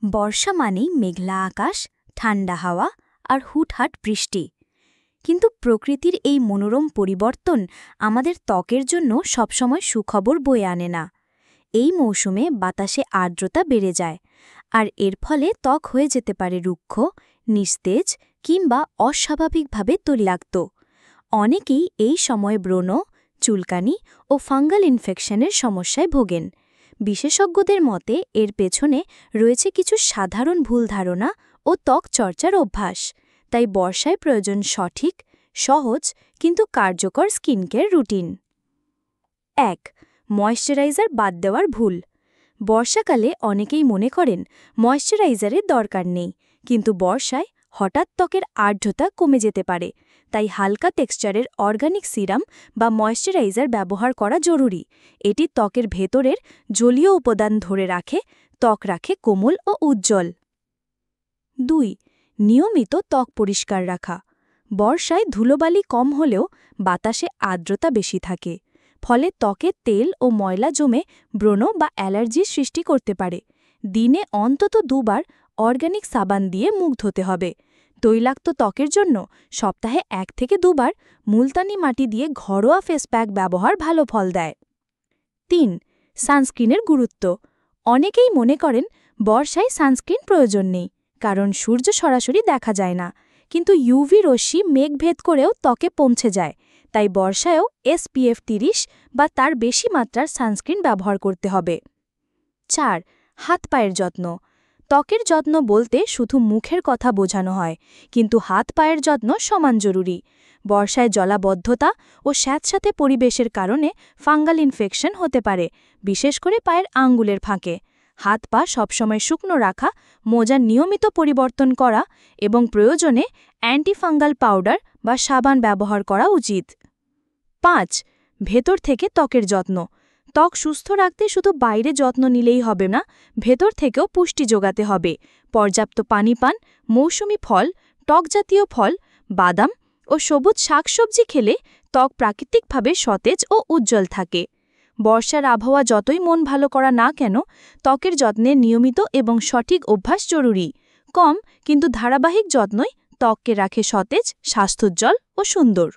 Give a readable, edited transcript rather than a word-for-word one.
বর্ষা মানেই মেঘলা আকাশ, ঠান্ডা হাওয়া আর হুটহাট বৃষ্টি। কিন্তু প্রকৃতির এই মনোরম পরিবর্তন আমাদের ত্বকের জন্য সবসময় সুখবর বয়ে আনে না। এই মৌসুমে বাতাসে আর্দ্রতা বেড়ে যায়, আর এর ফলে ত্বক হয়ে যেতে পারে রুক্ষ, নিস্তেজ কিংবা অস্বাভাবিকভাবে তৈলাক্ত। অনেকেই এই সময় ব্রণ, চুলকানি ও ফাঙ্গাল ইনফেকশনের সমস্যায় ভোগেন। বিশেষজ্ঞদের মতে এর পেছনে রয়েছে কিছু সাধারণ ভুল ধারণা ও ত্বক চর্চার অভ্যাস। তাই বর্ষায় প্রয়োজন সঠিক, সহজ কিন্তু কার্যকর স্কিনকেয়ার রুটিন। ১. ময়েশ্চারাইজার বাদ দেওয়ার ভুল। বর্ষাকালে অনেকেই মনে করেন ময়েশ্চারাইজারের দরকার নেই, কিন্তু বর্ষায় হঠাৎ ত্বকের আর্দ্রতা কমে যেতে পারে। তাই হালকা টেক্সচারের অর্গানিক সিরাম বা ময়েশ্চারাইজার ব্যবহার করা জরুরি। এটি ত্বকের ভেতরের জলীয় উপাদান ধরে রাখে, ত্বক রাখে কোমল ও উজ্জ্বল। ২. নিয়মিত ত্বক পরিষ্কার রাখা। বর্ষায় ধুলোবালি কম হলেও বাতাসে আর্দ্রতা বেশি থাকে, ফলে ত্বকে তেল ও ময়লা জমে ব্রণ বা অ্যালার্জির সৃষ্টি করতে পারে। দিনে অন্তত 2 বার অর্গানিক সাবান দিয়ে মুখ ধুতে হবে। তৈলাক্ত ত্বকের জন্য সপ্তাহে 1 থেকে 2 বার মুলতানি মাটি দিয়ে ঘরোয়া ফেস প্যাক ব্যবহার ভালো ফল দেয়। ৩. সানস্ক্রিনের গুরুত্ব। অনেকেই মনে করেন বর্ষায় সানস্ক্রিন প্রয়োজন নেই, কারণ সূর্য সরাসরি দেখা যায় না। কিন্তু ইউভি রশ্মি মেঘ ভেদ করেও ত্বকে পৌঁছে যায়। তাই বর্ষায়ও SPF 30 বা তার বেশি মাত্রার সানস্ক্রিন ব্যবহার করতে হবে। ৪. হাত পায়ের যত্ন। ত্বকের যত্ন বলতে শুধু মুখের কথা বোঝানো হয়, কিন্তু হাত পায়ের যত্ন সমান জরুরি। বর্ষায় জলাবদ্ধতা ও স্যাঁতস্যাঁতে পরিবেশের কারণে ফাঙ্গাল ইনফেকশন হতে পারে, বিশেষ করে পায়ের আঙ্গুলের ফাঁকে। হাত পা সবসময় শুকনো রাখা, মোজার নিয়মিত পরিবর্তন করা এবং প্রয়োজনে অ্যান্টিফাঙ্গাল পাউডার বা সাবান ব্যবহার করা উচিত। ৫. ভেতর থেকে ত্বকের যত্ন। ত্বক সুস্থ রাখতে শুধু বাইরে যত্ন নিলেই হবে না, ভেতর থেকেও পুষ্টি যোগাতে হবে। পর্যাপ্ত পানি পান, মৌসুমি ফল, টকজাতীয় ফল, বাদাম ও সবুজ শাকসবজি খেলে ত্বক প্রাকৃতিকভাবে সতেজ ও উজ্জ্বল থাকে। বর্ষার আবহাওয়া যতই মন ভালো করা না কেন, ত্বকের যত্নে নিয়মিত এবং সঠিক অভ্যাস জরুরি। কম কিন্তু ধারাবাহিক যত্নই ত্বককে রাখে সতেজ, স্বাস্থ্যোজ্জ্বল ও সুন্দর।